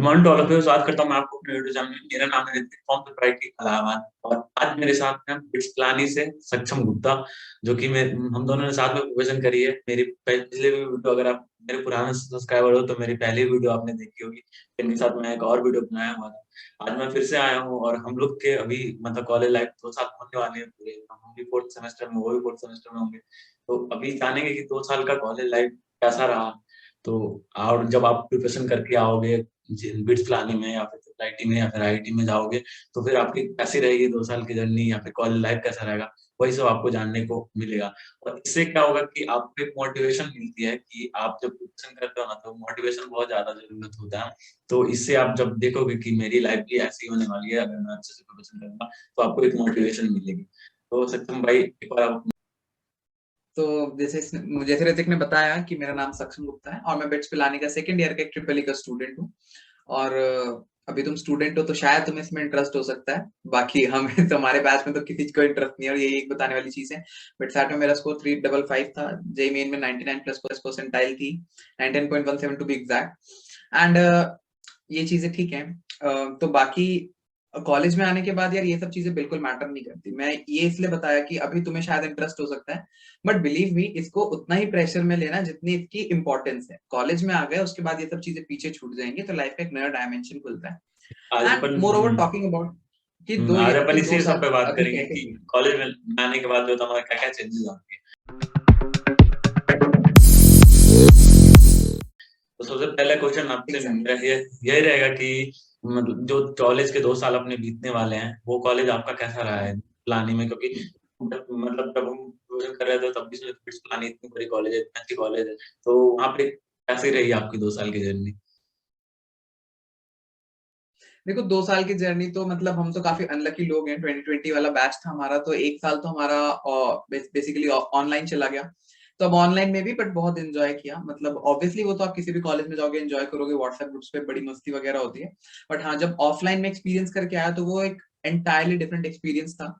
Morning to all of you, स्वागत करता हूँ मैं आपको अपने यूट्यूब चैनल में। मेरा नाम है ऋतिक फ्रॉम प्रोप्राइटरी इलाहाबाद और आज मेरे साथ हैं बिट्स पिलानी से सक्षम गुप्ता, जो कि मैं हम दोनों ने साथ में प्रोफेशन करी है। मेरी पिछले भी वीडियो, अगर आप मेरे पुराने सब्सक्राइबर हो तो मेरी पहली वीडियो आपने देखी होगी। इनके साथ मैं एक और वीडियो बनाया हुआ था। आज मैं फिर से आया हूँ और हम लोग के अभी मतलब कॉलेज लाइफ 2 साल होने वाले हैं पूरे। हम भी फोर्थ सेमेस्टर में, वो भी फोर्थ सेमेस्टर में होंगे। तो अभी जानेंगे कि 2 साल का कॉलेज लाइफ कैसा रहा। तो और जब आप प्रिपरेशन करके आओगे बिट्स पिलानी में या फिर आईटी में या फिर आईआईटी में जाओगे, तो फिर आपकी कैसी रहेगी 2 साल की जर्नी या फिर कॉलेज लाइफ कैसा रहेगा, वही सब आपको जानने को मिलेगा। और इससे क्या होगा कि आपको एक मोटिवेशन मिलती है कि आप जब प्रिपरेशन करते हो ना, तो मोटिवेशन बहुत ज्यादा जरूरत होता है। तो इससे आप जब देखोगे कि मेरी लाइफ भी ऐसी होने वाली है, अगर मैं अच्छे से प्रिपरेशन करूंगा तो आपको एक मोटिवेशन मिलेगी। तो सत्यम भाई, एक बार आप। तो जैसे ऋतिक ने बताया कि मेरा नाम सक्षम गुप्ता है और मैं बिट्स पिलानी का सेकंड ईयर का एक ट्रिपल ई का स्टूडेंट हूँ। और अभी तुम स्टूडेंट हो तो शायद तुम्हें इसमें इंटरेस्ट हो सकता है। बाकी हम तो हमारे बैच में तो किसी को इंटरेस्ट नहीं है और यही एक बताने वाली चीज है। बट सैट में मेरा स्कोर 355 था। जेई मेन में 99 प्लस परसेंटाइल थी, 19.17 टू बी एग्जैक्ट। एंड ये चीजें ठीक है। तो बाकी कॉलेज में आने के बाद यार ये सब चीजें बिल्कुल मैटर नहीं करती। मैं ये इसलिए बताया कि अभी तुम्हें शायद इंटरेस्ट हो सकता है, बट बिलीव मी इसको उतना ही प्रेशर में लेना जितनी इसकी इंपॉर्टेंस है। कॉलेज में आ गए उसके बाद ये सब चीजें पीछे छूट जाएंगी तो लाइफ का एक नया डायमेंशन खुलता आज है। And upon more over talking about कि आज अपन दो इसी सब साल पे बात अभी करेंगे कैसे कि थे। कॉलेज में आने के बाद जो हमारा क्या क्या चेंजेस आते हैं। तो सबसे पहला क्वेश्चन आपसे एग्जैक्ट। मेरा ये यही रहेगा कि मतलब जो कॉलेज के 2 साल अपने बीतने वाले हैं, वो कॉलेज आपका कैसा रहा है प्लानिंग में? क्योंकि मतलब जब हम ट्यूशन कर रहे थे तब भी प्लानिंग इतनी बड़ी कॉलेज है, इतनी अच्छी कॉलेज है, तो वहाँ पे कैसी रही आपकी 2 साल की जर्नी? देखो 2 साल की जर्नी तो मतलब हम तो काफी अनलकी लोग हैं। 2020 वाला बैच था हमारा, तो एक साल तो हमारा बेसिकली ऑनलाइन चला गया। तो अब ऑनलाइन में भी बट बहुत एंजॉय किया। मतलब ऑब्वियसली वो तो आप किसी भी कॉलेज में जाओगे एंजॉय करोगे, व्हाट्सएप ग्रुप्स पे बड़ी मस्ती वगैरह होती है। बट हाँ, जब ऑफलाइन में एक्सपीरियंस करके आया तो वो एक एंटायरली डिफरेंट एक्सपीरियंस था।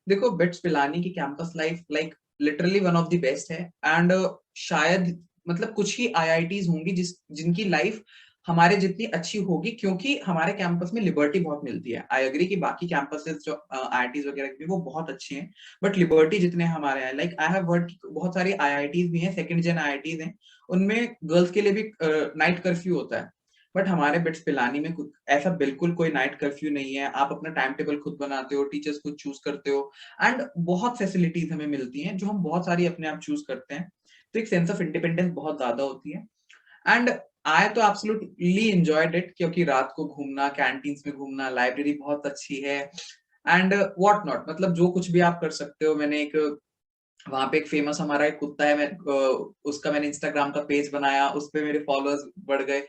देखो बिट्स पिलानी की campus life like literally one of the best है। एंड शायद मतलब कुछ ही आईआईटीज होंगी जिनकी लाइफ हमारे जितनी अच्छी होगी, क्योंकि हमारे कैंपस में लिबर्टी बहुत मिलती है। आई एग्री कि बाकी कैंपसेस जो आईआईटीज वगैरह की वो बहुत अच्छी हैं, बट लिबर्टी जितने हमारे हैं, लाइक आई हैव वर्ड, बहुत सारी आईआईटीज भी हैं, सेकंड जेन आईआईटीज हैं, उनमें गर्ल्स के लिए भी नाइट कर्फ्यू होता है। बट हमारे बिट्स पिलानी में कुछ ऐसा बिल्कुल कोई नाइट कर्फ्यू नहीं है। आप अपना टाइम टेबल खुद बनाते हो, टीचर्स खुद चूज करते हो, एंड बहुत फैसिलिटीज हमें मिलती हैं जो हम बहुत सारी अपने आप चूज करते हैं। तो एक सेंस ऑफ इंडिपेंडेंस बहुत ज्यादा होती है। एंड आई तो एब्सोल्युटली एंजॉयड इट, क्योंकि रात को घूमना, कैंटीन्स में घूमना, लाइब्रेरी बहुत अच्छी है, एंड व्हाट नॉट, मतलब जो कुछ भी आप कर सकते हो। मैंने एक वहां पे एक फेमस हमारा एक कुत्ता है, उसका मैंने इंस्टाग्राम का पेज बनाया, उस पे मेरे फॉलोअर्स बढ़ गए।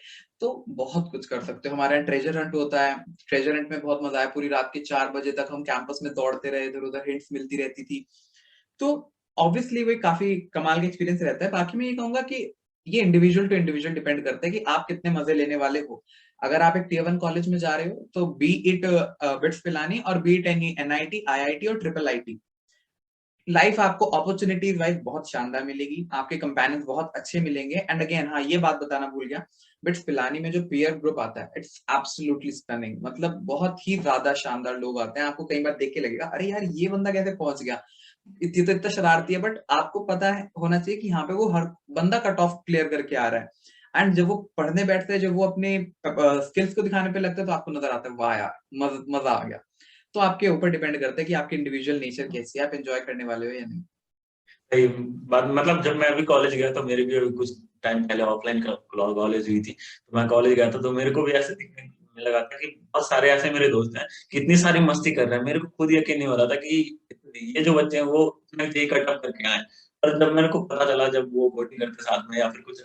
तो बहुत कुछ कर सकते हो। हमारा यहाँ ट्रेजर हंट होता है। ट्रेजर हंट में बहुत मजा आया, पूरी रात के 4 बजे तक हम कैंपस में दौड़ते रहे, इधर उधर हिंट्स मिलती रहती थी। तो ऑब्वियसली वो काफी कमाल का एक्सपीरियंस रहता है। बाकी मैं ये कहूंगा कि ये इंडिविजुअल टू इंडिविजुअल डिपेंड करता है कि आप कितने मजे लेने वाले हो। अगर आप एक टीयर 1 कॉलेज में जा रहे हो तो बी इट बिट्स पिलानी और B it any NIT, IIT और ट्रिपल आईटी, लाइफ आपको अपॉर्चुनिटीज वाइज बहुत शानदार मिलेगी, आपके कंपेनियंस बहुत अच्छे मिलेंगे। एंड अगेन हाँ, ये बात बताना भूल गया, बिट्स पिलानी में जो पीयर ग्रुप आता है इट्स एब्सोल्युटली स्टनिंग। मतलब बहुत ही ज्यादा शानदार लोग आते हैं। आपको कई बार देख के लगेगा अरे यार ये बंदा कैसे पहुंच गया, इतनी तो इतना शरारती है, बट आपको पता है होना चाहिए कि यहाँ पे वो हर बंदा कट ऑफ क्लियर करके आ रहा है। एंड जब वो पढ़ने बैठते हैं, जब वो अपने स्किल्स को दिखाने पे लगता है, तो आपको नजर आता है वाह यार मजा आ गया। तो आपके ऊपर डिपेंड करता है कि आपकी इंडिविजुअल नेचर कैसी है, आप एंजॉय करने वाले हो या नहीं। सही बात। मतलब जब मैं अभी कॉलेज गया तो मेरे भी अभी कुछ टाइम पहले ऑफलाइन कॉलेज हुई थी, तो मैं कॉलेज गया था तो मेरे को भी ऐसे दिखने में लगा था कि बहुत सारे ऐसे मेरे दोस्त हैं कि इतनी सारी मस्ती कर रहे हैं। मेरे को खुद यकीन नहीं हो रहा था कि ये जो बच्चे हैं वो इतना जे कटअप करके आए। और जब मेरे को पता चला, जब वो कोडिंग करते साथ में या फिर कुछ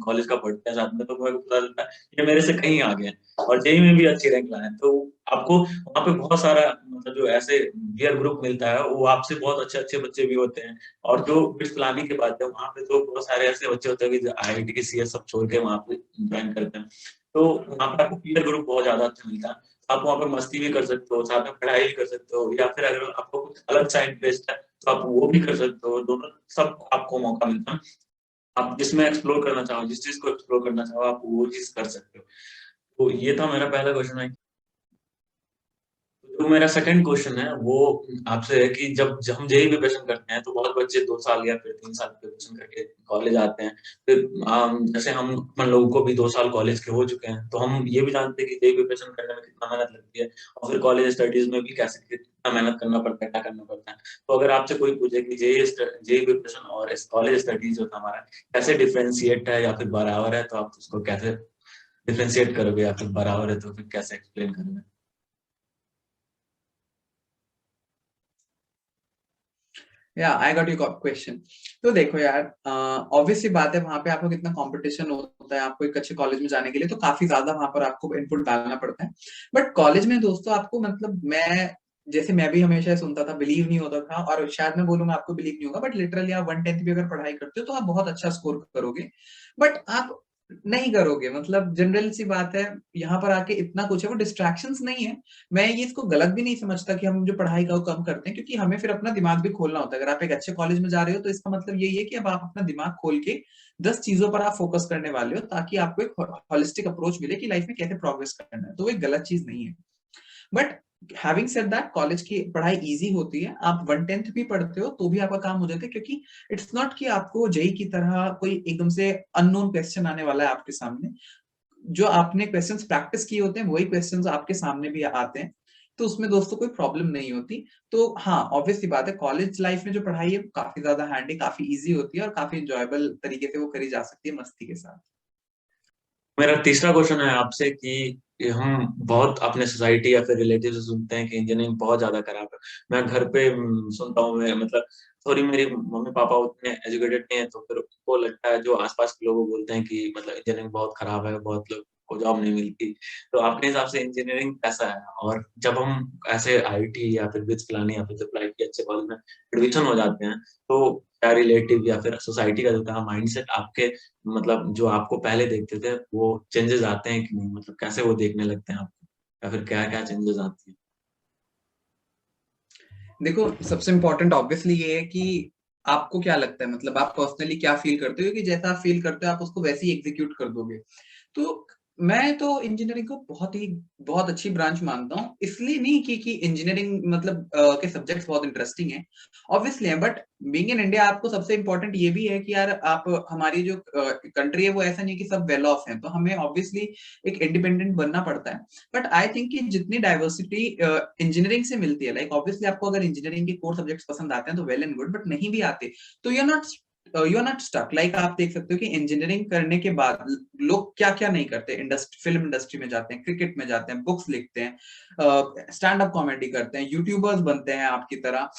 कॉलेज का पढ़ते हैं साथ में, तो मेरे को पता चलता है ये मेरे से कहीं आगे हैं और जेई में भी अच्छी रैंक लाए हैं। तो आपको वहाँ पे बहुत सारा मतलब जो ऐसे पीयर ग्रुप मिलता है, वो आपसे बहुत अच्छे अच्छे बच्चे भी होते हैं। और जो बिट्स पिलानी के बाद है, वहाँ पे तो बहुत सारे ऐसे बच्चे होते हैं कि जो आईआईटी की सीएस सब छोड़ के वहाँ पे ज्वाइन करते हैं। तो वहाँ पे आपको पीयर ग्रुप बहुत ज्यादा अच्छा मिलता है। आप वहाँ पे मस्ती भी कर सकते हो, साथ में पढ़ाई भी कर सकते हो, या फिर अगर आपको कुछ अलग सा इंटरेस्ट है तो आप वो भी कर सकते हो। दोनों सब आपको मौका मिलता है। आप जिसमें एक्सप्लोर करना चाहो, जिस चीज को एक्सप्लोर करना चाहो, आप वो चीज कर सकते हो। तो ये था मेरा पहला क्वेश्चन है। तो मेरा सेकंड क्वेश्चन है वो आपसे है कि जब हम जेईई प्रिपरेशन करते हैं तो बहुत बच्चे 2 साल या फिर 3 साल प्रिपरेशन करके कॉलेज आते हैं। फिर जैसे हम लोगों को भी 2 साल कॉलेज के हो चुके हैं, तो हम ये भी जानते हैं कि जेईई प्रिपरेशन करने में कितना मेहनत लगती है, और फिर कॉलेज स्टडीज में भी कैसे कितना मेहनत करना पड़ता है, क्या करना पड़ता है। तो अगर आपसे कोई पूछे कि जेईई प्रिपरेशन और कॉलेज स्टडीज जो था हमारा कैसे डिफरेंशिएट है या फिर बराबर है, तो आप उसको कैसे डिफरेंशिएट करोगे, या फिर बराबर है तो फिर कैसे एक्सप्लेन करोगे? या आई गॉट यू क्वेश्चन। तो देखो यार, ऑब्वियसली बात है, वहां पे आपको कितना कंपटीशन होता है आपको एक अच्छे कॉलेज में जाने के लिए, तो काफी ज्यादा वहां पर आपको इनपुट डालना पड़ता है। बट कॉलेज में दोस्तों आपको मतलब मैं भी हमेशा सुनता था, बिलीव नहीं होता था, और शायद मैं बोलूंगा आपको बिलीव नहीं होगा, बट लिटरली आप 1/10 भी अगर पढ़ाई करते हो तो आप बहुत अच्छा स्कोर करोगे। बट आप नहीं करोगे, मतलब जनरल सी बात है। यहाँ पर आके इतना कुछ है, वो डिस्ट्रैक्शंस नहीं है। मैं ये इसको गलत भी नहीं समझता कि हम जो पढ़ाई का वो कम करते हैं, क्योंकि हमें फिर अपना दिमाग भी खोलना होता है। अगर आप एक अच्छे कॉलेज में जा रहे हो तो इसका मतलब यही है कि अब आप अपना दिमाग खोल के 10 चीजों पर आप फोकस करने वाले हो, ताकि आपको एक होलिस्टिक अप्रोच मिले कि लाइफ में कैसे प्रोग्रेस करना है। तो वो एक गलत चीज नहीं है। But having said that, college की पढ़ाई इजी होती है। आप 1/10 भी पढ़ते हो तो भी आपका काम हो जाता है, क्योंकि इट्स नॉट कि आपको जेई की तरह कोई एकदम से अननोन क्वेश्चन आने वाला है आपके सामने। जो आपने क्वेश्चंस प्रैक्टिस किए होते हैं वही क्वेश्चंस आपके सामने भी आते हैं। तो उसमें दोस्तों कोई प्रॉब्लम नहीं होती। तो हाँ, ऑब्वियसली बात है, कॉलेज लाइफ में जो पढ़ाई है काफी ज्यादा हैंडी, काफी इजी होती है, और काफी इंजॉयबल तरीके से वो करी जा सकती है मस्ती के साथ। मेरा तीसरा क्वेश्चन है आपसे कि हम बहुत अपने सोसाइटी या फिर रिलेटिव से सुनते हैं कि इंजीनियरिंग बहुत ज्यादा खराब है। मैं घर पे सुनता हूँ, मैं मतलब थोड़ी मेरी मम्मी पापा उतने एजुकेटेड नहीं है, तो फिर उनको लगता है, जो आसपास के लोग वो बोलते हैं कि मतलब इंजीनियरिंग बहुत खराब है, बहुत लोग को जॉब नहीं मिलती। तो आपके हिसाब से इंजीनियरिंग कैसा है? और जब हम ऐसे आईटी या फिर वित्त प्लानिंग या फिर जब लाइफ के अच्छे कॉलेज में एडमिशन हो जाते हैं, तो क्या रिलेटिव या फिर सोसाइटी का जो था माइंडसेट आपके, मतलब जो आपको पहले देखते थे वो चेंजेस आते हैं कि नहीं, मतलब कैसे वो देखने लगते हैं आपको, या फिर क्या क्या चेंजेस आती है? देखो, सबसे इम्पोर्टेंट ऑब्वियसली ये है कि आपको क्या लगता है, मतलब आप पर्सनली क्या फील करते हो, कि जैसा आप फील करते हो आप उसको वैसे ही एग्जीक्यूट कर दोगे। तो मैं तो इंजीनियरिंग को बहुत अच्छी ब्रांच मानता हूँ। इसलिए नहीं कि इंजीनियरिंग मतलब के सब्जेक्ट्स बहुत इंटरेस्टिंग हैं, ऑब्वियसली है। बट बीइंग इन इंडिया आपको सबसे इंपॉर्टेंट ये भी है कि यार आप, हमारी जो कंट्री है वो ऐसा नहीं कि सब वेल ऑफ है, तो हमें ऑब्वियसली एक इंडिपेंडेंट बनना पड़ता है। बट आई थिंक कि जितनी डाइवर्सिटी इंजीनियरिंग से मिलती है, लाइक ऑब्वियसली आपको अगर इंजीनियरिंग के कोर सब्जेक्ट्स पसंद आते हैं तो वेल एंड गुड, बट नहीं भी आते तो you are not stuck. Like आप देख सकते हो कि इंजीनियरिंग करने के बाद लोग क्या क्या नहीं करते। फिल्म इंडस्ट्री में जाते हैं, क्रिकेट में जाते हैं, बुक्स लिखते हैं, स्टैंड अप कॉमेडी करते हैं, यूट्यूबर्स बनते हैं आपकी तरह,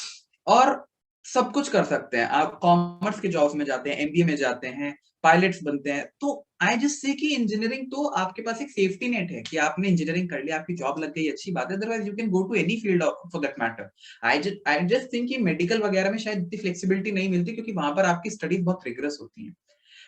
और सब कुछ कर सकते हैं। आप कॉमर्स के जॉब्स में जाते हैं, एमबीए में जाते हैं, पायलट्स बनते हैं। तो आई जस्ट से कि इंजीनियरिंग तो आपके पास एक सेफ्टी नेट है कि आपने इंजीनियरिंग कर लिया, आपकी जॉब लग गई, अच्छी बात है, otherwise you can go to any field for that matter. I just think कि मेडिकल वगैरह में शायद इतनी फ्लेक्सिबिलिटी नहीं मिलती, क्योंकि वहां पर आपकी स्टडीज बहुत रिगरस होती है।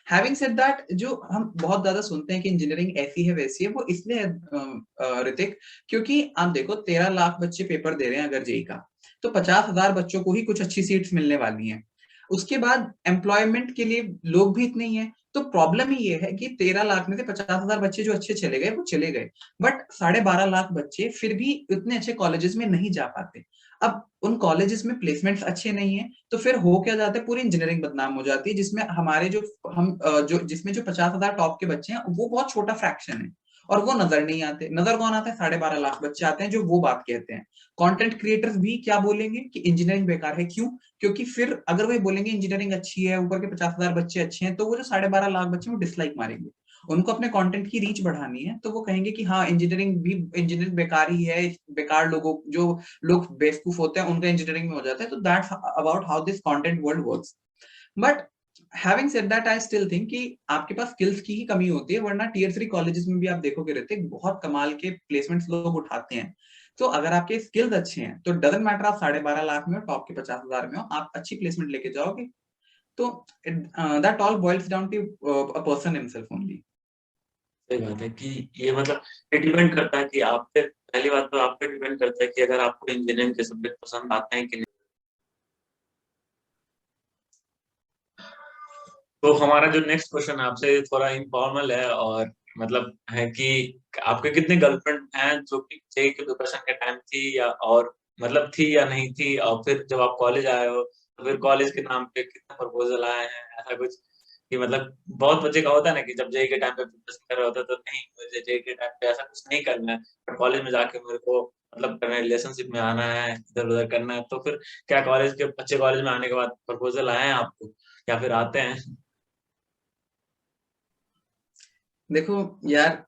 हैविंग सेड दैट, जो हम बहुत ज्यादा सुनते हैं कि इंजीनियरिंग ऐसी है वैसी है, वो इसलिए है ऋतिक, क्योंकि आप देखो 13 लाख बच्चे पेपर दे रहे हैं अगर जेई का, तो 50,000 बच्चों को ही कुछ अच्छी सीट्स मिलने वाली हैं। उसके बाद एम्प्लॉयमेंट के लिए लोग भी इतने ही हैं। तो प्रॉब्लम ही ये है कि 13 लाख में से 50,000 बच्चे जो अच्छे चले गए वो चले गए, बट 12.5 लाख बच्चे फिर भी इतने अच्छे कॉलेजेस में नहीं जा पाते। अब उन कॉलेजेस में प्लेसमेंट्स अच्छे नहीं है, तो फिर हो क्या जाता है, पूरी इंजीनियरिंग बदनाम हो जाती है, जिसमें हमारे जो हम जो जिसमें जो 50,000 टॉप के बच्चे हैं वो बहुत छोटा फ्रैक्शन है, और वो नजर नहीं आते। नजर कौन आता है? 12.5 लाख बच्चे आते हैं जो वो बात कहते हैं। कंटेंट क्रिएटर्स भी क्या बोलेंगे कि इंजीनियरिंग बेकार है, क्यों? क्योंकि फिर अगर वो बोलेंगे इंजीनियरिंग अच्छी है, ऊपर के 50,000 बच्चे अच्छे हैं, तो वो जो 12.5 लाख बच्चे वो डिसलाइक मारेंगे। उनको अपने कंटेंट की रीच बढ़ानी है, तो वो कहेंगे कि हाँ, इंजीनियरिंग बेकार ही है, बेकार लोगों जो लोग बेवकूफ होते हैं उनका इंजीनियरिंग में हो जाता है। तो that's about how this content world works. But having said that, I still think कि आपके पास स्किल्स की ही कमी होती है, वरना टीयर 3 कॉलेजेस में भी आप देखोगे रहते बहुत कमाल के प्लेसमेंट्स लोग उठाते हैं। तो अगर आपके स्किल्स अच्छे हैं तो डजंट मैटर आप 12.5 लाख में हो, टॉप के 50,000 में हो, आप अच्छी प्लेसमेंट लेके जाओगे। तो that all boils down to a person himself only. सही बात है कि ये मतलब ये डिपेंड करता है कि आप पे, पहली बात तो आप पे डिपेंड करता है कि अगर आपको इंजीनियरिंग के सब्जेक्ट पसंद आते हैं कि नहीं। तो हमारा जो नेक्स्ट क्वेश्चन है आपसे थोड़ा इनफॉर्मल है, और मतलब है कि आपके कितने गर्लफ्रेंड हैं जो कि जेईई के प्रिपरेशन के टाइम थी या और मतलब थी या नहीं थी, और फिर जब आप कॉलेज आए हो तो फिर कॉलेज के नाम पे कितने प्रपोजल आए हैं, ऐसा कुछ कि मतलब बहुत बच्चे का होता है ना कि जब जेईई के टाइम पे प्रिपरेशन कर रहे होते हैं तो नहीं मुझे जेईई के टाइम पे ऐसा कुछ नहीं करना है, पर कॉलेज में जाके मेरे को मतलब रिलेशनशिप में आना है, इधर उधर करना है, तो फिर क्या कॉलेज के अच्छे कॉलेज में आने के बाद प्रपोजल आए हैं आपको या फिर आते हैं? देखो यार,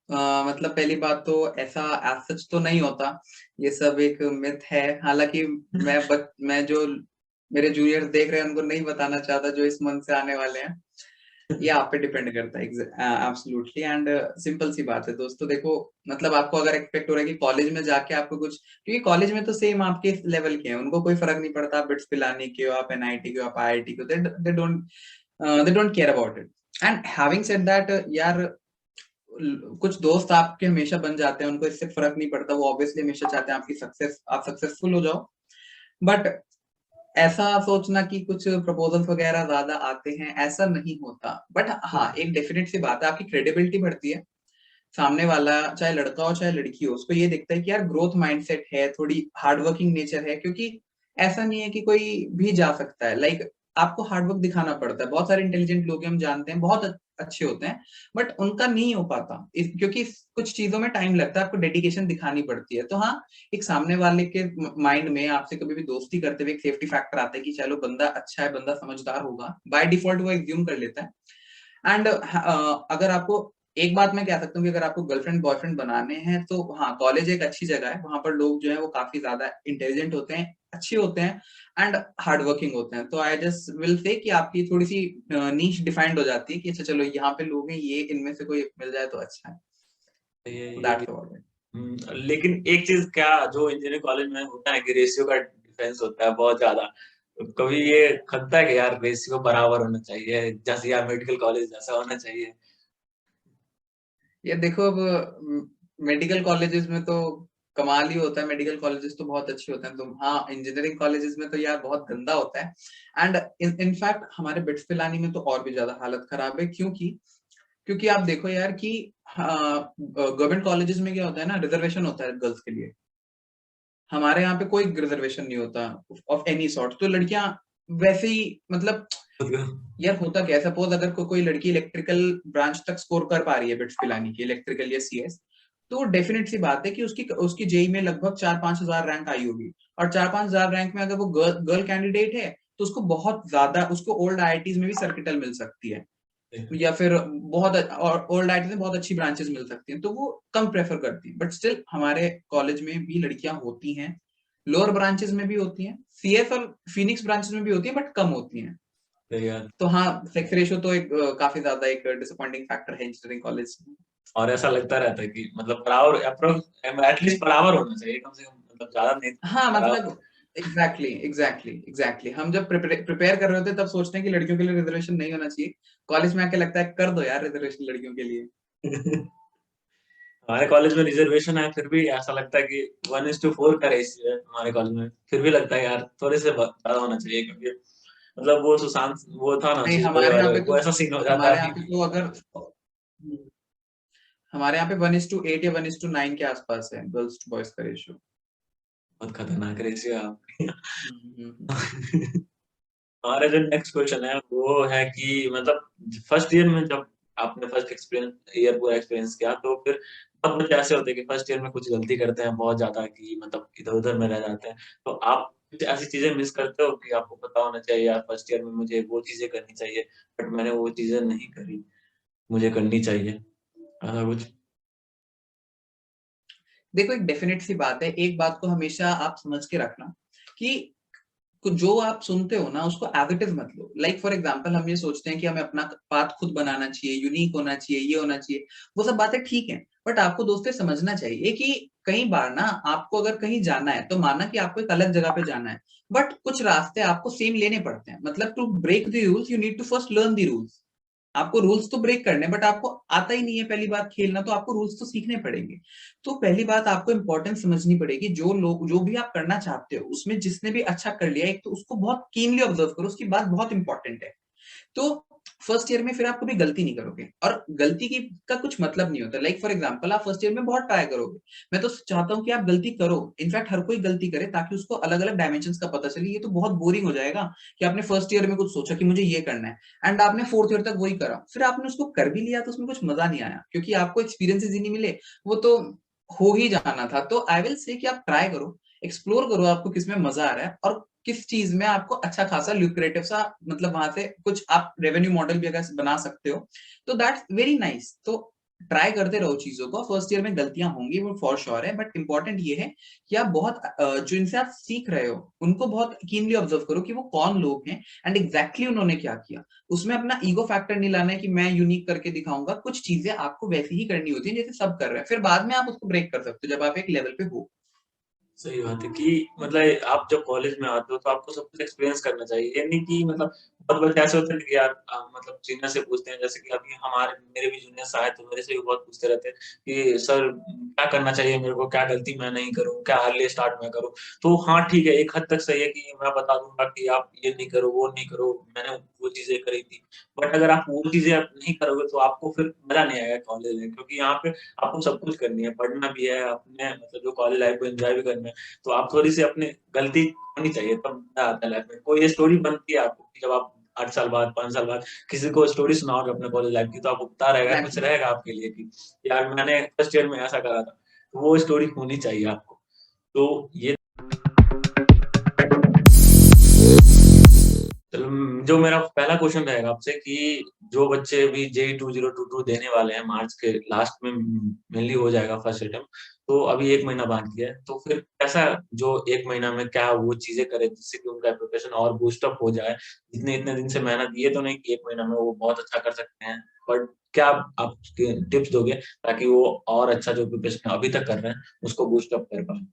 मतलब पहली बात तो ऐसा एज सच तो नहीं होता, ये सब एक मिथ है। हालांकि मैं जो मेरे जूनियर्स देख रहे हैं उनको नहीं बताना चाहता जो इस मंथ से आने वाले हैं। ये आप पे डिपेंड करता है एब्सोल्युटली। एंड सिंपल सी बात है दोस्तों, देखो मतलब आपको अगर एक्सपेक्ट हो रहा है कि कॉलेज में जाके आपको कुछ, क्योंकि कॉलेज में तो सेम आपके लेवल के हैं, उनको कोई फर्क नहीं पड़ता आप बिट्स पिलानी के हो, आप एनआईटी के हो, आप आईआईटी के हो, they don't care about it. And having said that यार, कुछ दोस्त आपके हमेशा बन जाते हैं, उनको इससे फर्क नहीं पड़ता, वो ऑब्वियसली हमेशा चाहते हैं आपकी सक्सेस, आप सक्सेसफुल हो जाओ। बट ऐसा सोचना कि कुछ प्रपोजल्स वगैरह ज्यादा आते हैं, ऐसा नहीं होता। बट हाँ, एक डेफिनेट सी बात है, आपकी क्रेडिबिलिटी बढ़ती है। सामने वाला चाहे लड़का हो चाहे लड़की हो, उसको ये दिखता है कि यार ग्रोथ माइंडसेट है, थोड़ी हार्डवर्किंग नेचर है। क्योंकि ऐसा नहीं है कि कोई भी जा सकता है, लाइक आपको हार्डवर्क दिखाना पड़ता है। बहुत सारे इंटेलिजेंट लोग हैं, हम जानते हैं, बहुत अच्छे होते हैं, बट उनका नहीं हो पाता क्योंकि कुछ चीजों में टाइम लगता है, आपको डेडिकेशन दिखानी पड़ती है। तो हाँ, एक सामने वाले के माइंड में आपसे कभी भी दोस्ती करते हुए एक सेफ्टी फैक्टर आता है कि चलो बंदा अच्छा है, बंदा समझदार होगा, बाय डिफॉल्ट वो एज्यूम कर लेता है। एंड अगर आपको एक बात मैं कह सकता हूँ कि अगर आपको गर्लफ्रेंड बॉयफ्रेंड बनाने हैं तो हाँ, कॉलेज एक अच्छी जगह है। वहां पर लोग जो है वो काफी ज्यादा इंटेलिजेंट होते हैं, अच्छे होते हैं, एंड हार्ड वर्किंग होते हैं। तो आई जस्ट विल से कि आपकी थोड़ी सी नीश डिफाइंड हो जाती है कि अच्छा चलो यहाँ पे लोग हैं, ये इनमें से कोई मिल जाए तो अच्छा है। ये भी। That's all. लेकिन एक चीज क्या जो इंजीनियरिंग कॉलेज में होता है कि रेशियो का डिफरेंस होता है बहुत ज्यादा, तो कभी ये लगता है कि यार रेशियो बराबर होना चाहिए जैसे यार मेडिकल कॉलेज जैसा होना चाहिए? ये देखो, अब मेडिकल कॉलेजेस में तो कमाल ही होता है, मेडिकल कॉलेजेस तो बहुत अच्छे होते हैं। तो हाँ, इंजीनियरिंग कॉलेजेस में तो यार बहुत गंदा होता है। एंड इनफैक्ट हमारे बिट्स पिलानी में तो और भी ज्यादा हालत खराब है। क्योंकि क्योंकि आप देखो यार कि गवर्नमेंट कॉलेजेस में क्या होता है ना, रिजर्वेशन होता है गर्ल्स के लिए। हमारे यहाँ पे कोई रिजर्वेशन नहीं होता ऑफ एनी सॉर्ट। तो लड़कियां वैसे ही मतलब, यार होता क्या है, सपोज अगर कोई लड़की इलेक्ट्रिकल ब्रांच तक स्कोर कर पा रही है बिट्स पिलानी की, इलेक्ट्रिकल या सीएस, तो डेफिनेट सी बात है कि उसकी उसकी जेई में लगभग 4-5 हजार रैंक आई होगी। और 4-5 हजार रैंक में अगर वो गर्ल कैंडिडेट है, तो उसको बहुत ज्यादा, उसको ओल्ड आईआईटीज में भी सर्किटल मिल सकती है, या फिर बहुत और ओल्ड आईटी में बहुत अच्छी ब्रांचेस मिल सकती हैं, तो वो कम प्रेफर करती हैं। बट स्टिल हमारे कॉलेज में भी लड़कियां होती हैं, लोअर ब्रांचेस में भी होती हैं, सीएस और फिनिक्स ब्रांचेस में भी होती हैं, बट कम होती हैं। यार तो हाँ, सेक्स रेशियो तो एक काफी ज्यादा एक डिसअपॉइंटिंग फैक्टर है इंजीनियरिंग कॉलेज में। और ऐसा लगता रहता है कि मतलब बराबर अप्रोक्स एटलीस्ट बराबर होना चाहिए कम से कम, मतलब ज्यादा नहीं हाँ बराबर। मतलब एग्जैक्टली हम जब प्रिपेयर कर रहे होते हैं तब सोचते हैं कि लड़कियों के लिए रिजर्वेशन नहीं होना चाहिए। कॉलेज में आके लगता है कर दो यार रिजर्वेशन लड़कियों के लिए। हमारे कॉलेज में रिजर्वेशन है फिर भी ऐसा लगता है कि 1:4 का रेशियो है हमारे कॉलेज में, फिर भी लगता है यार थोड़े से ज्यादा होना चाहिए, क्योंकि मतलब वो सुशांत वो था ना नहीं, सुजोय हमारे यहाँ वाले, पे तो वो ऐसा सीन हो जाता हमारे है यहाँ पे कि तो अगर हमारे यहाँ पे 1:8 या 1:9 के आसपास है गर्ल्स टू बॉयज का रेशियो। बहुत खतरनाक रेशियो है। हम्म। हमारा जो नेक्स्ट क्वेश्चन है वो है कि मतलब फर्स्ट ईयर में जब आपने फर्स्ट एक्सपीरियंस ईयर पूरा एक्सपीरियंस किया, तो फिर बहुत बच्चे ऐसे होते हैं कि फर्स्ट ईयर में कुछ गलती करते हैं बहुत ज्यादा, कि मतलब इधर उधर में रह जाते हैं। तो आप कुछ ऐसी चीजें मिस करते हो कि आपको पता होना चाहिए यार फर्स्ट ईयर में मुझे वो चीजें करनी चाहिए, बट मैंने वो चीजें नहीं करी, मुझे करनी चाहिए, ऐसा कुछ? देखो, एक डेफिनेट सी बात है, एक बात को हमेशा आप समझ के रखना कि जो आप सुनते हो ना उसको एज इट इज मत लो। लाइक फॉर एग्जाम्पल, हम ये सोचते हैं कि हमें अपना पाथ खुद बनाना चाहिए, यूनिक होना चाहिए, ये होना चाहिए, वो सब बातें ठीक है। बट आपको दोस्तों समझना चाहिए कि कई बार ना आपको अगर कहीं जाना है, तो माना कि आपको एक अलग जगह पे जाना है, बट कुछ रास्ते आपको सेम लेने पड़ते हैं। मतलब to break the rules you need to first learn the rules. आपको रूल्स तो ब्रेक करने, बट आपको आता ही नहीं है पहली बात खेलना, तो आपको रूल्स तो सीखने पड़ेंगे। तो पहली बात आपको इंपॉर्टेंस समझनी पड़ेगी, जो लोग जो भी आप करना चाहते हो उसमें जिसने भी अच्छा कर लिया, एक तो उसको बहुत कीनली ऑब्जर्व करो, उसकी बात बहुत इंपॉर्टेंट है। तो फर्स्ट ईयर में फिर आप कभी गलती नहीं करोगे, और गलती की का कुछ मतलब नहीं होता। लाइक फॉर एग्जांपल आप फर्स्ट ईयर में बहुत ट्राई करोगे, मैं तो चाहता हूँ कि आप गलती करो, इनफैक्ट हर कोई गलती करे, ताकि उसको अलग अलग डायमेंशन का पता चले। ये तो बहुत बोरिंग हो जाएगा कि आपने फर्स्ट ईयर में कुछ सोचा कि मुझे ये करना है, एंड आपने फोर्थ ईयर तक वही करा, फिर आपने उसको कर भी लिया तो उसमें कुछ मजा नहीं आया, क्योंकि आपको एक्सपीरियंसेस ही नहीं मिले, वो तो हो ही जाना था। तो आई विल से कि आप ट्राई करो, एक्सप्लोर करो, आपको किसमें मजा आ रहा है और किस चीज में आपको अच्छा खासा ल्यूक्रेटिव सा, मतलब वहां से कुछ आप रेवेन्यू मॉडल भी अगर बना सकते हो, तो दैट्स वेरी नाइस। तो ट्राई करते रहो चीजों को। फर्स्ट ईयर में गलतियां होंगी, वो फॉर श्योर है, बट इंपॉर्टेंट ये है कि आप बहुत जो इनसे आप सीख रहे हो उनको बहुत कीनली ऑब्जर्व करो कि वो कौन लोग हैं एंड एग्जैक्टली उन्होंने क्या किया। उसमें अपना ईगो फैक्टर नहीं लाना है कि मैं यूनिक करके दिखाऊंगा, कुछ चीजें आपको वैसी ही करनी होती है जैसे सब कर रहे हैं, फिर बाद में आप उसको ब्रेक कर सकते हो जब आप एक लेवल पे हो। सही बात है कि मतलब आप जब कॉलेज में आते हो तो आपको सब कुछ एक्सपीरियंस करना चाहिए। ये नहीं कि मतलब बहुत बच्चे ऐसे होते हैं कि यार मतलब सीनियर से पूछते हैं, जैसे कि अभी हमारे मेरे भी जूनियर्स आए तो मेरे से भी बहुत पूछते रहते हैं कि सर क्या करना चाहिए मेरे को, क्या गलती मैं नहीं करूँ, क्या अर्ली स्टार्ट मैं करूँ। तो हाँ ठीक है, एक हद तक सही है कि मैं बता दूंगा कि आप ये नहीं करो, वो नहीं करो, मैंने वो चीजें करी थी। बट अगर आप वो चीजें आप नहीं करोगे तो आपको फिर मजा नहीं आएगा कॉलेज में, क्योंकि यहाँ पे आपको सब कुछ करनी है, पढ़ना भी है, अपने मतलब जो कॉलेज लाइफ को एंजॉय भी करना है। तो आप थोड़ी-सी अपनी गलती होनी चाहिए, तब मज़ा आता है लाइफ में। कोई स्टोरी बनती है आपको कि जब आप 8 साल बाद, 5 साल बाद किसी को स्टोरी सुनाओगे अपने कॉलेज लाइफ की, तो आपको पता रहेगा, कुछ एग्जैक्टली। रहेगा आपके लिए कि यार मैंने फर्स्ट ईयर में ऐसा करा था। तो वो स्टोरी होनी चाहिए आपको। तो ये जो मेरा पहला क्वेश्चन रहेगा आपसे कि जो बच्चे अभी जेईई 2022 देने वाले हैं, मार्च के लास्ट में मेनली हो जाएगा फर्स्ट अटेम्प्ट, तो अभी 1 महीना बाकी है। तो फिर कैसा जो 1 महीना में क्या वो चीज़ें करें जिससे कि उनका प्रिपरेशन और बूस्ट अप हो जाए? इतने-इतने दिन से मेहनत, ये तो नहीं कि 1 महीना में वो बहुत अच्छा कर सकते हैं, बट क्या आप टिप्स दोगे ताकि वो और अच्छा जो प्रिपरेशन अभी तक कर रहे हैं, उसको बूस्ट अप कर पाएँ?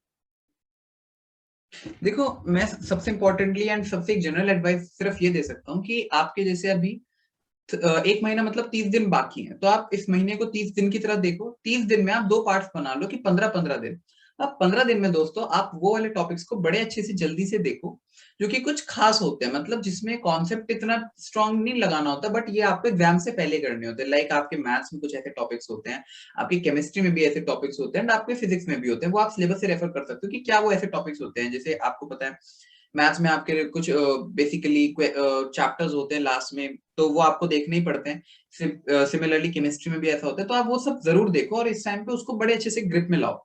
देखो, मैं सबसे इम्पोर्टेंटली एंड सबसे एक जनरल एडवाइस सिर्फ ये दे सकता हूँ कि आपके जैसे अभी 1 महीना मतलब 30 दिन बाकी है, तो आप इस महीने को 30 दिन की तरह देखो। 30 दिन में आप 2 पार्ट्स बना लो कि 15-15 दिन। अब 15 दिन में दोस्तों आप वो वाले टॉपिक्स को बड़े अच्छे से जल्दी से देखो, जो कि कुछ खास होते हैं, मतलब जिसमें कॉन्सेप्ट इतना स्ट्रांग नहीं लगाना होता, बट ये आपको एग्जाम से पहले करने होते हैं। लाइक आपके मैथ्स में कुछ ऐसे टॉपिक्स होते हैं, आपकी केमिस्ट्री में भी ऐसे टॉपिक्स होते हैं, एंड आपके फिजिक्स में भी होते हैं। वो आप सिलेबस से रेफर कर सकते हो कि क्या वो ऐसे टॉपिक्स होते हैं। जैसे आपको पता है मैथ्स में आपके कुछ बेसिकली चैप्टर्स होते हैं लास्ट में, तो वो आपको देखने ही पड़ते हैं। सिमिलरली केमिस्ट्री में भी ऐसा होता है, तो आप वो सब जरूर देखो और इस टाइम पे उसको बड़े अच्छे से ग्रिप में लाओ।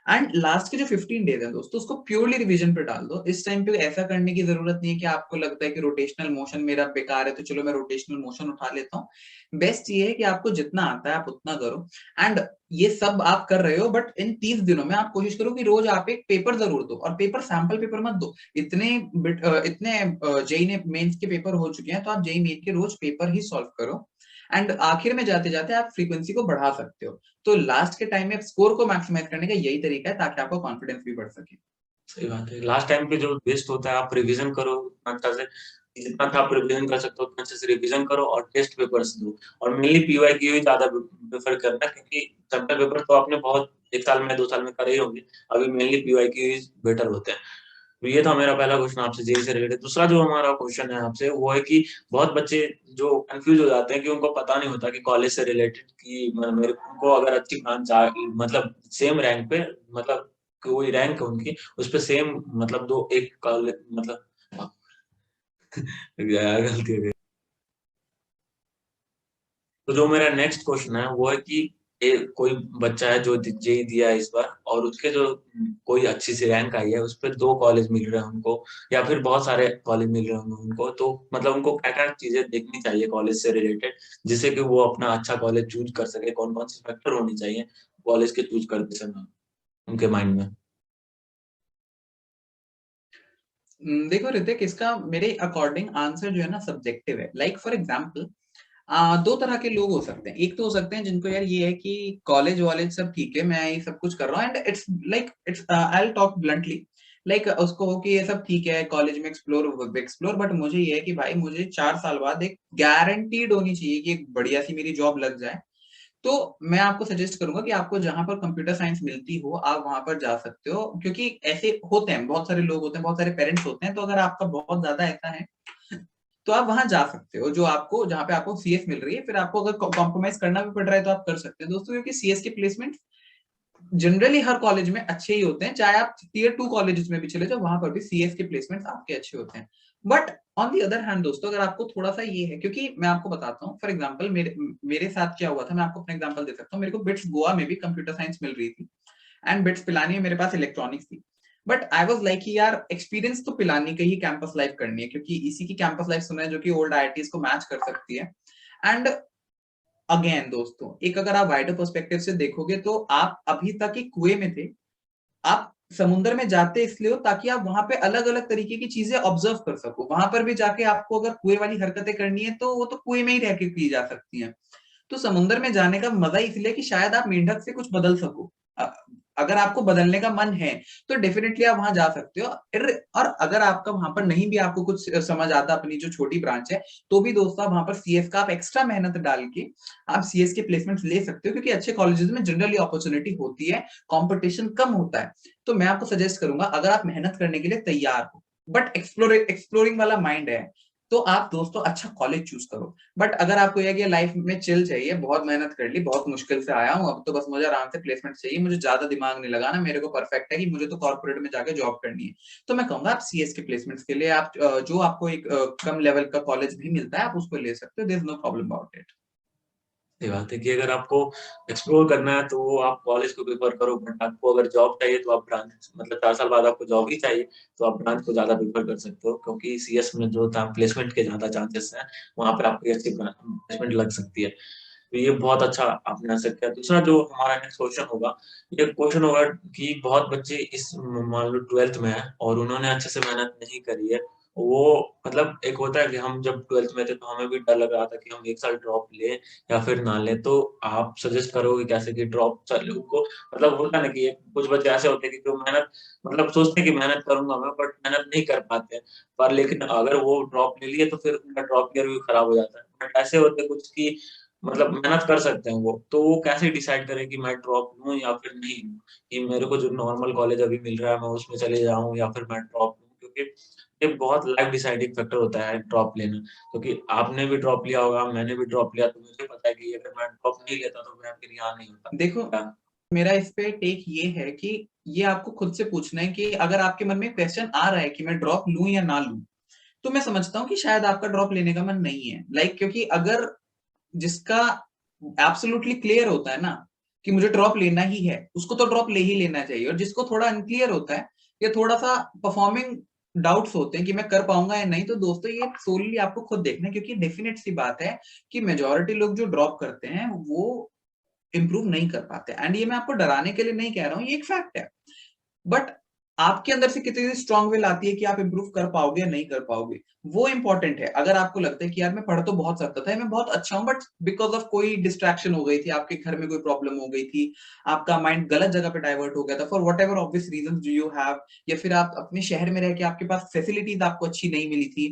एंड लास्ट के जो 15 डेज है दोस्तों, उसको प्योरली रिवीजन पे डाल दो। इस टाइम पे ऐसा करने की जरूरत नहीं है कि आपको लगता है कि रोटेशनल मोशन मेरा बेकार है, तो चलो मैं रोटेशनल मोशन उठा लेता हूँ। बेस्ट ये है कि आपको जितना आता है आप उतना करो। एंड ये सब आप कर रहे हो, बट इन 30 दिनों में आप कोशिश करो कि रोज आप एक पेपर जरूर दो, और पेपर सैंपल पेपर मत दो। इतने जेई ने मेंस के पेपर हो चुके हैं, तो आप जेई मेन के रोज पेपर ही सॉल्व करो। एंड आखिर में जाते जाते आप फ्रीक्वेंसी को बढ़ा सकते हो। तो लास्ट के टाइम में स्कोर को मैक्सिमाइज करने का यही तरीका है, ताकि आपका कॉन्फिडेंस भी बढ़ सके। सही बात है। लास्ट टाइम पे जो बेस्ट होता है, आप रिवीजन करो उतना अच्छा से, जितना था आप रिवीजन कर सकते हो उतना अच्छे से रिवीजन करो और टेस्ट पेपर्स दो। और मेनली पीवाईक्यू ही ज़्यादा प्रेफ़र करना, क्योंकि सैंपल पेपर तो आपने बहुत 1 साल में 2 साल में करे ही होंगे। अभी मेनली पीवाईक्यू ही बेटर होते हैं। तो ये था मेरा पहला क्वेश्चन आपसे जेईई से रिलेटेड। दूसरा जो हमारा क्वेश्चन है आपसे वो है कि बहुत बच्चे जो कन्फ्यूज़ हो जाते हैं कि उनको पता नहीं होता कि कॉलेज से रिलेटेड कि म मेरे उनको अगर अच्छी ब्रांच मतलब सेम रैंक पे, मतलब कोई रैंक है उनकी, उसपे सेम मतलब 2 एक कॉले मतलब गलती हो गई। तो जो मेरा नेक्स्ट क्वेश्चन है वो है कि कोई बच्चा है जो जेईई दिया है इस बार और उसके जो कोई अच्छी सी रैंक आई है, उस पे 2 कॉलेज मिल रहे हैं उनको या फिर बहुत सारे कॉलेज मिल रहे होंगे उनको, तो मतलब उनको क्या-क्या चीज़ें देखनी चाहिए कॉलेज से रिलेटेड, जिससे कि वो अपना अच्छा कॉलेज चूज़ कर सके? कौन-कौन से फैक्टर होने चाहिए कॉलेज के चूज़ करते समय उनके माइंड में? देखो ऋतिक, इसका मेरे अकॉर्डिंग आंसर जो है ना सब्जेक्टिव है। लाइक फॉर एग्जाम्पल, दो तरह के लोग हो सकते हैं। एक तो हो सकते हैं जिनको यार ये है कि कॉलेज वॉलेज सब ठीक है, मैं ये सब कुछ कर रहा हूँ, and it's I will talk bluntly. Like उसको हो कि ये सब ठीक है, कॉलेज में एक्सप्लोर एक्सप्लोर, बट मुझे ये है कि भाई मुझे 4 साल बाद एक गारंटीड होनी चाहिए कि एक बढ़िया सी मेरी जॉब लग जाए। तो मैं आपको सजेस्ट करूंगा कि आपको जहां पर कंप्यूटर साइंस मिलती हो आप वहां पर जा सकते हो, क्योंकि ऐसे होते हैं, बहुत सारे लोग होते हैं, बहुत सारे पेरेंट्स होते हैं। तो अगर आपका बहुत ज्यादा ऐसा है तो आप वहां जा सकते हो, जो आपको जहाँ पे आपको सीएस मिल रही है। फिर आपको अगर कॉम्प्रोमाइज करना भी पड़ रहा है तो आप कर सकते हैं दोस्तों, क्योंकि सीएस के प्लेसमेंट जनरली हर कॉलेज में अच्छे ही होते हैं, चाहे आप टीयर 2 कॉलेजेस में भी चले जाओ, वहां पर भी सीएस के प्लेसमेंट्स आपके अच्छे होते हैं। But on the other hand दोस्तों, अगर आपको थोड़ा सा ये है, क्योंकि मैं आपको बताता हूँ फॉर एग्जांपल मेरे साथ क्या हुआ था, मैं आपको अपना एग्जांपल दे सकता हूँ। मेरे को बिट्स गोवा में भी कंप्यूटर साइंस मिल रही थी एंड बिट्स पिलानी में मेरे पास इलेक्ट्रॉनिक्स थी। बट आई वाज लाइक यार एक्सपीरियंस तो पिलानी का ही कैंपस लाइफ करनी है, क्योंकि इसी की कैंपस लाइफ सुना है जो कि ओल्ड आईआईटीज को मैच कर सकती है। एंड अगेन दोस्तों, एक अगर आप वाइडर पर्सपेक्टिव से देखोगे तो आप अभी तक एक कुएं में थे। आप समुद्र में जाते इसलिए हो ताकि आप वहां पे अलग अलग तरीके की चीजें ऑब्जर्व कर सको। वहां पर भी जाके आपको अगर कुएं वाली हरकतें करनी है तो वो तो कुएं में ही रह के की जा सकती हैं। तो समुद्र में जाने का मजा इसलिए कि शायद आप मेंढक से कुछ बदल सको। अगर आपको बदलने का मन है तो डेफिनेटली आप वहां जा सकते हो। और अगर आपका वहां पर नहीं भी आपको कुछ समझ आता अपनी जो छोटी ब्रांच है, तो भी दोस्तों आप वहां पर सीएस का आप एक्स्ट्रा मेहनत डाल के आप सीएस के प्लेसमेंट ले सकते हो, क्योंकि अच्छे कॉलेजेस में जनरली अपॉर्चुनिटी होती है, कंपटीशन कम होता है। तो मैं आपको सजेस्ट करूंगा, अगर आप मेहनत करने के लिए तैयार हो बट एक्सप्लोरिंग वाला माइंड है, तो आप दोस्तों अच्छा कॉलेज चूज करो। बट अगर आपको यह कि लाइफ में चिल चाहिए, बहुत मेहनत कर ली, बहुत मुश्किल से आया हूँ, अब तो बस मुझे आराम से प्लेसमेंट चाहिए, मुझे ज्यादा दिमाग नहीं लगाना, मेरे को परफेक्ट है कि मुझे तो कॉर्पोरेट में जाके जॉब करनी है, तो मैं कहूंगा आप सीएस के प्लेसमेंट्स के लिए आप जो आपको एक कम लेवल का कॉलेज भी मिलता है आप उसको ले सकते हो। There is no problem about it. सही बात है कि अगर आपको एक्सप्लोर करना है तो वो आप कॉलेज को प्रेफर करो, बट आपको अगर जॉब चाहिए तो आप ब्रांच, मतलब 4 साल बाद आपको जॉब ही चाहिए तो आप ब्रांच को ज्यादा प्रेफर कर सकते हो, क्योंकि सीएस में जो था प्लेसमेंट के ज्यादा चांसेस हैं, वहां पे आपकी अच्छी प्लेसमेंट लग सकती है। तो ये बहुत अच्छा आपने आंसर किया। दूसरा जो हमारा नेक्स्ट क्वेश्चन होगा, ये क्वेश्चन होगा कि बहुत बच्चे इस मान लो 12th में है और उन्होंने अच्छे से मेहनत नहीं करी है। वो मतलब एक होता है कि हम जब 12th में थे तो हमें भी डर लग रहा था कि हम 1 साल ड्रॉप लें या फिर ना लें। तो आप सजेस्ट करोगे कैसे कि ड्रॉप चल को, मतलब होता है ना कि कुछ बच्चे ऐसे होते हैं कि जो मेहनत, मतलब सोचते हैं कि मेहनत करूंगा मैं, बट मेहनत नहीं कर पाते हैं। पर लेकिन अगर वो ड्रॉप ले लिए तो फिर उनका ड्रॉप ईयर भी खराब हो जाता है। बट ऐसे होते हैं कुछ की मतलब मेहनत कर सकते हैं वो, तो वो कैसे डिसाइड करें कि मैं ड्रॉप लूँ या फिर नहीं लूँ? कि मेरे को जो नॉर्मल कॉलेज अभी मिल रहा है मैं उसमें चले जाऊँ या फिर मैं ड्रॉप लूँ? क्योंकि ये बहुत लाइफ डिसाइडिंग फैक्टर होता है ड्रॉप लेना। क्योंकि आपने भी ड्रॉप लिया होगा, मैंने भी ड्रॉप लिया, तो मुझे पता है कि अगर मैं ड्रॉप नहीं लेता तो मैं फिर यहाँ नहीं होता। देखो, हाँ, मेरा इस पे टेक ये है कि ये आपको खुद से पूछना है कि अगर आपके मन में क्वेश्चन आ रहा है कि मैं ड्रॉप लूं या ना लूं, तो मैं समझता हूँ कि शायद आपका ड्रॉप लेने का मन नहीं है। क्योंकि अगर जिसका एब्सोल्युटली क्लियर होता है ना कि मुझे ड्रॉप लेना ही है, उसको तो ड्रॉप ले ही लेना चाहिए। और जिसको थोड़ा अनक्लियर होता है या थोड़ा सा परफॉर्मिंग डाउट्स होते हैं कि मैं कर पाऊंगा या नहीं, तो दोस्तों ये सोलली आपको खुद देखना है, क्योंकि डेफिनेट सी बात है कि मेजोरिटी लोग जो ड्रॉप करते हैं वो इंप्रूव नहीं कर पाते। एंड ये मैं आपको डराने के लिए नहीं कह रहा हूँ, ये एक फैक्ट है। बट आपके अंदर से कितनी स्ट्रांग विल आती है कि आप इंप्रूव कर पाओगे या नहीं कर पाओगे, वो इंपॉर्टेंट है। अगर आपको लगता है कि यार मैं पढ़ तो बहुत सकता था, मैं बहुत अच्छा हूँ, बट बिकॉज ऑफ कोई डिस्ट्रैक्शन हो गई थी, आपके घर में कोई प्रॉब्लम हो गई थी, आपका माइंड गलत जगह पे डाइवर्ट हो गया था for whatever obvious reason do you have, या फिर आप अपने शहर में रह के आपके पास फैसिलिटीज आपको अच्छी नहीं मिली थी,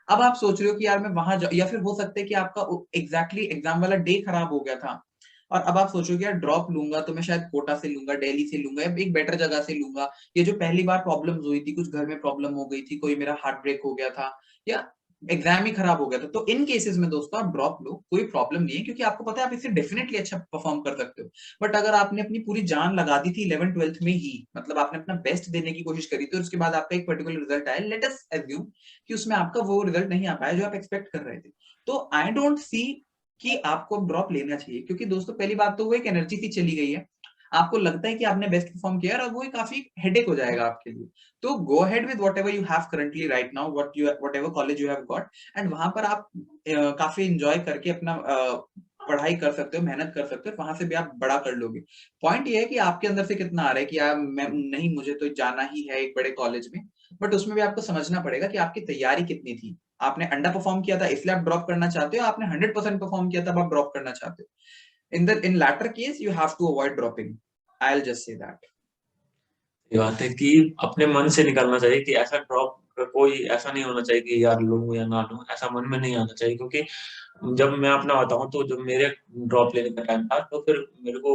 अब आप सोच रहे हो कि यार मैं वहां या फिर हो सकता है कि आपका एग्जैक्टली एग्जाम वाला डे खराब हो गया था, और अब आप सोचोगे यार ड्रॉप लूंगा तो मैं शायद कोटा से लूंगा, दिल्ली से लूंगा, या एक बेटर जगह से लूंगा। ये जो पहली बार प्रॉब्लम्स हुई थी, कुछ घर में प्रॉब्लम हो गई थी, कोई मेरा हार्ट ब्रेक हो गया था, या एग्जाम ही खराब हो गया था, तो इन केसेस में दोस्तों आप ड्रॉप लो, कोई प्रॉब्लम नहीं है, क्योंकि आपको पता है आप इससे डेफिनेटली अच्छा परफॉर्म कर सकते हो। बट अगर आपने अपनी पूरी जान लगा दी थी 11 ट्वेल्थ में ही, मतलब आपने अपना बेस्ट देने की कोशिश करी थी और उसके बाद आपका एक पर्टिकुलर रिजल्ट आया, लेट अस एज्यूम कि उसमें आपका वो रिजल्ट नहीं आ पाया जो आप एक्सपेक्ट कर रहे थे, तो आई डोंट सी कि आपको ड्रॉप लेना चाहिए। क्योंकि दोस्तों पहली बात तो वो एक एनर्जी सी चली गई है, आपको लगता है कि आपने बेस्ट परफॉर्म किया और वो काफी हेडेक हो जाएगा आपके लिए। तो go ahead with whatever you have currently right now, whatever college you have got, and वहां पर आप काफी एंजॉय करके अपना पढ़ाई कर सकते हो, मेहनत कर सकते हो, वहां से भी आप बड़ा कर लोगे। पॉइंट ये है कि आपके अंदर से कितना आ रहा है कि यार मैं नहीं, मुझे तो जाना ही है एक बड़े कॉलेज में। बट उसमें भी आपको समझना पड़ेगा कि आपकी तैयारी कितनी थी। आपने अंडर परफॉर्म किया था इसलिए आप ड्रॉप करना चाहते हो, आपने 100% परफॉर्म किया था आप ड्रॉप करना चाहते हो। In latter case you have to avoid dropping, I will just say that. ये बात है कि अपने मन से निकलना चाहिए कि ऐसा ड्रॉप कोई ऐसा नहीं होना चाहिए कि यार लूँ या ना लूँ, ऐसा मन में नहीं आना चाहिए। क्योंकि जब मैं अपना बताऊँ तो जब मेरे ड्रॉप लेने का टाइम था तो फिर मेरे को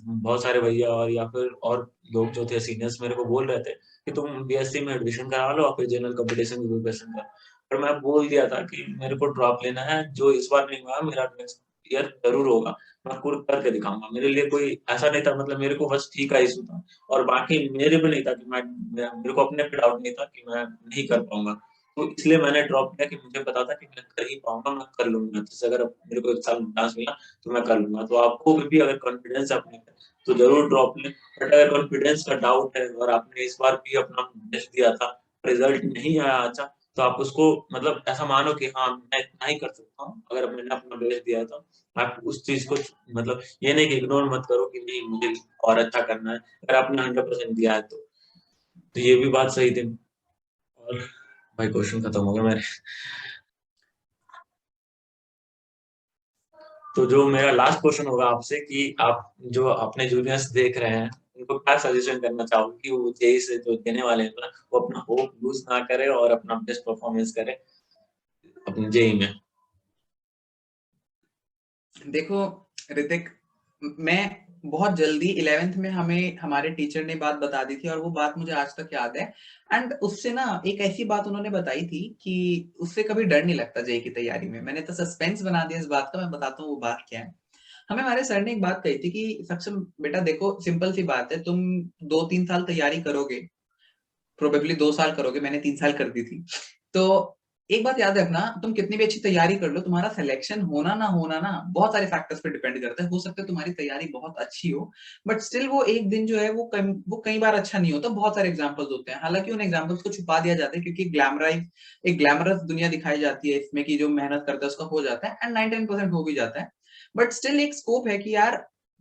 बहुत सारे भैया और या फिर और लोग जो थे सीनियर्स मेरे को बोल रहे थे कि तुम बीएससी में एडमिशन करा लो और फिर जनरल कॉम्पिटिशन की प्रिपरेशन कर। पर मैं बोल दिया था कि मेरे को ड्रॉप लेना है, जो इस बार नहीं हुआ मेरा नेक्स्ट ईयर जरूर होगा, मैं करके दिखाऊंगा। मेरे लिए कोई ऐसा नहीं था, मतलब मेरे को बस ठीक का इशू था, और बाकी मेरे भी नहीं था कि मेरे को अपने पे डाउट नहीं था कि मैं नहीं कर पाऊंगा। तो इसलिए मैंने ड्रॉप किया कि मुझे पता था कि मैं कर ही पाऊंगा, मैं कर लूंगा। जैसे अगर मेरे को 1 साल डांस मिला तो मैं कर लूंगा। तो आपको भी अगर कॉन्फिडेंस अपने पे, तो जरूर ड्रॉप लें। बट अगर कॉन्फिडेंस का डाउट है और आपने इस बार भी अपना बेस्ट दिया था, रिजल्ट नहीं आया अच्छा, तो आप उसको मतलब ऐसा मानो कि हाँ मैं इतना ही कर सकता हूँ, अगर मैंने अपना बेस्ट दिया था। आप उस चीज को मतलब ये नहीं कि इग्नोर मत करो कि नहीं मुझे और अच्छा करना है, अगर आपने 100% दिया है तो ये भी बात सही थी। और भाई क्वेश्चन खत्म हो गया मेरे। तो जो मेरा लास्ट क्वेश्चन होगा आपसे कि आप जो अपने जूनियर्स देख रहे हैं उनको क्या सजेशन करना चाहोगे कि वो जेई से जो देने वाले हैं ना, वो अपना होप लूज ना करे और अपना बेस्ट परफॉर्मेंस करे अपने जेई में। देखो ऋतिक, मैं बहुत जल्दी 11th में हमें हमारे टीचर ने बात बता दी थी और वो बात मुझे आज तक याद है। एंड उससे ना एक ऐसी बात उन्होंने बताई थी कि उससे कभी डर नहीं लगता जेई की तैयारी में। मैंने तो सस्पेंस बना दिया इस बात का, मैं बताता हूँ वो बात क्या है। हमें हमारे सर ने एक बात कही थी कि सक्षम बेटा देखो, सिंपल सी बात है, तुम 2-3 साल तैयारी करोगे, प्रोबेबली 2 साल करोगे, मैंने 3 साल कर दी थी। तो एक बात याद रखना, तुम कितनी भी अच्छी तैयारी कर लो, तुम्हारा सिलेक्शन होना ना बहुत सारे फैक्टर्स पे डिपेंड करता है। हो सकता है तुम्हारी तैयारी बहुत अच्छी हो, बट स्टिल वो एक दिन जो है वो कई बार अच्छा नहीं होता। बहुत सारे एग्जांपल्स होते हैं, हालांकि उन एग्जांपल्स को छुपा दिया जाता है क्योंकि एक ग्लैमरस दुनिया दिखाई जाती है इसमें कि जो मेहनत करता है उसका हो जाता है, एंड 99% हो भी जाता है। बट स्टिल एक स्कोप है कि यार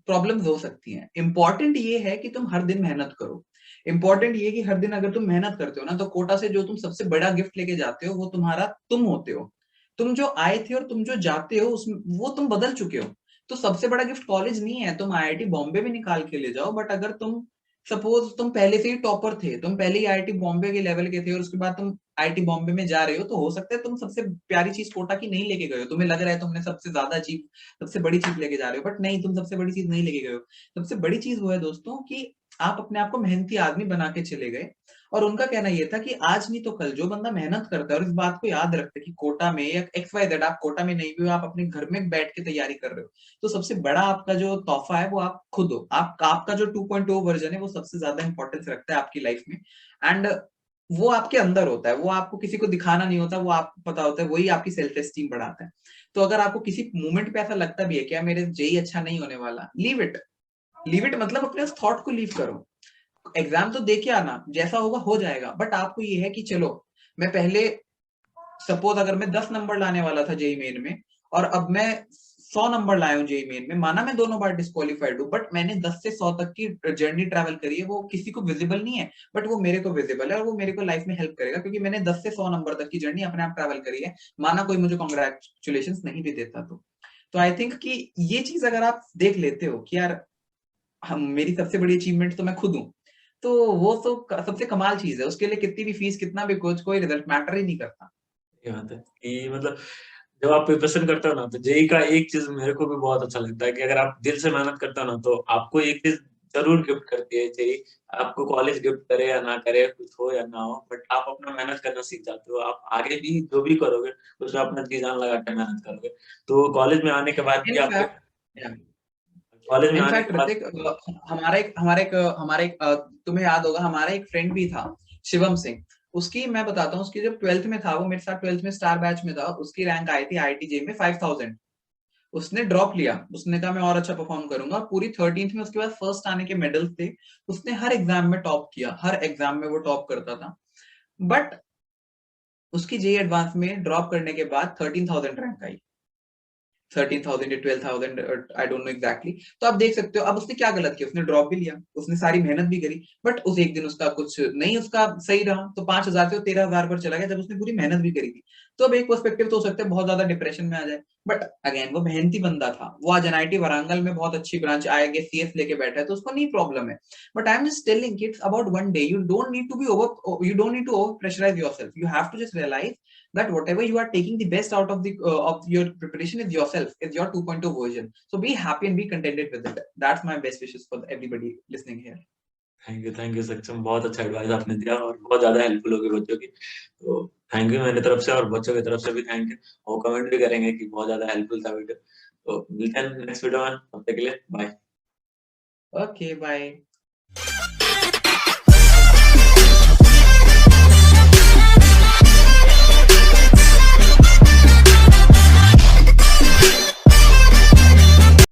प्रॉब्लम्स हो सकती हैं। इंपॉर्टेंट ये है कि तुम हर दिन मेहनत करो। इंपॉर्टेंट ये कि हर दिन अगर तुम मेहनत करते हो ना, तो कोटा से जो तुम सबसे बड़ा गिफ्ट लेके जाते हो वो तुम्हारा तुम होते हो। तुम जो आए थे और तुम जो जाते हो उसमें वो तुम बदल चुके हो। तो सबसे बड़ा गिफ्ट कॉलेज नहीं है, तुम आईआईटी बॉम्बे में निकाल के ले जाओ, बट अगर तुम सपोज तुम पहले से ही टॉपर थे, तुम पहले ही आईआईटी बॉम्बे के लेवल के थे और उसके बाद तुम आईआईटी बॉम्बे में जा रहे हो, तो हो सकता है तुम सबसे प्यारी चीज कोटा की नहीं लेके गए हो। तुम्हें लग रहा है तुमने सबसे ज्यादा चीज, सबसे बड़ी चीज लेके जा रहे हो, बट नहीं, तुम सबसे बड़ी चीज नहीं लेके गए हो। सबसे बड़ी चीज वो है दोस्तों कि आप अपने आप को मेहनती आदमी बना के चले गए। और उनका कहना यह था कि आज नहीं तो कल जो बंदा मेहनत करता है और इस बात को याद रखते कि कोटा में या XYZ, आप कोटा में नहीं भी हो, आप अपने घर में बैठ के तैयारी कर रहे हो, तो सबसे बड़ा आपका जो तोहफा है वो आप खुद हो। आपका जो 2.0 वर्जन है वो सबसे ज्यादा इंपॉर्टेंस रखता है आपकी लाइफ में। एंड वो आपके अंदर होता है, वो आपको किसी को दिखाना नहीं होता, वो आपको पता होता है, वही आपकी सेल्फ एस्टीम बढ़ाता है। तो अगर आपको किसी मोमेंट पे ऐसा लगता भी है कि यार मेरे जेई अच्छा नहीं होने वाला, लीव इट। लीव इट मतलब अपने उस थॉट को लीव करो। एग्जाम तो दे के आना, जैसा होगा हो जाएगा, बट आपको ये है कि चलो, मैं पहले सपोज अगर मैं 10 नंबर लाने वाला था जेई मेन में और अब मैं 100 नंबर लाया हूँ जेई मेन में, माना मैं दोनों बार डिस्क्वालीफाइड हूँ, बट मैंने 10 से 100 तक की जर्नी ट्रैवल करी है। वो किसी को विजिबल नहीं है, बट वो मेरे को विजिबल है और वो मेरे को लाइफ में हेल्प करेगा क्योंकि मैंने 10 से 100 नंबर तक की जर्नी अपने आप ट्रैवल करी है, माना कोई मुझे कॉन्ग्रेचुलेशन नहीं भी देता तो आई थिंक कि ये चीज अगर आप देख लेते हो कि यार हम, मेरी सबसे बड़ी अचीवमेंट तो मैं खुद हूँ, तो वो तो सबसे कमाल चीज है। उसके लिए कितनी भी फीस, कितना भी कुछ, कोई रिजल्ट मैटर ही नहीं करता। ये बात है कि मतलब जब आप प्रिपरेशन करते हो ना, तो जेई का एक चीज मेरे को भी बहुत अच्छा लगता है कि अगर आप दिल से मेहनत करते हो ना, तो आपको एक चीज जरूर गिफ्ट करती है जेई। आपको कॉलेज गिफ्ट करे या ना करे, कुछ हो या ना हो, बट आप अपना मेहनत करना सीख जाते हो। आप आगे भी जो भी करोगे उसमें अपना जी जान लगा के मेहनत करोगे। तो कॉलेज में आने के बाद भी आपको, इनफैक्ट कॉलेज में आने इनफैक्ट के बाद, ऋतिक, तुम्हें याद होगा, हमारा एक फ्रेंड भी था, शिवम सिंह। उसकी मैं बताता हूँ, उसकी जब 12th में था, वो मेरे साथ 12th में स्टार बैच में था, उसकी रैंक आई थी आईआईटी जे में 5000। उसने ड्रॉप लिया, उसने कहा मैं और अच्छा परफॉर्म करूंगा। पूरी 13th में उसके पास फर्स्ट आने के मेडल्स थे, उसने हर एग्जाम में टॉप किया, हर एग्जाम में वो टॉप करता था। बट उसकी जे एडवांस में ड्रॉप करने के बाद 13,000 रैंक आई, 13,000 या 12,000, आई डोंट नो एग्जैक्टली। तो आप देख सकते हो अब उसने क्या गलत किया, उसने ड्रॉप भी लिया, उसने सारी मेहनत भी करी, बट उस एक दिन उसका कुछ नहीं, उसका सही रहा, तो 5,000 से वो 13,000 पर चला गया जब उसने पूरी मेहनत भी करी थी। तो अब एक पर्सपेक्टिव तो हो सकता है बहुत ज्यादा डिप्रेशन में आ जाए, बट अगेन वो मेहनती बंदा था, वो आज एनआईटी वारांगल में बहुत अच्छी ब्रांच आएगी सीएस लेके बैठा है, तो उसको नहीं प्रॉब्लम है। But I am just telling kids about one day, you don't need to over pressurize yourself, you have to just realize that whatever you are taking the best out of your preparation is yourself, is your 2.0 version. So be happy and be contented with it. That's my best wishes for everybody listening here. Thank you सक्षम, बहुत अच्छा advice आपने दिया और बहुत ज़्यादा helpful होगी बच्चों की। तो थैंक यू मेरी तरफ से और बच्चों की तरफ से भी थैंक यू और कमेंट भी करेंगे कि बहुत ज़्यादा हेल्पफुल था वीडियो। तो मिलते हैं नेक्स्ट वीडियो में, तब तक के लिए बाय। Okay bye.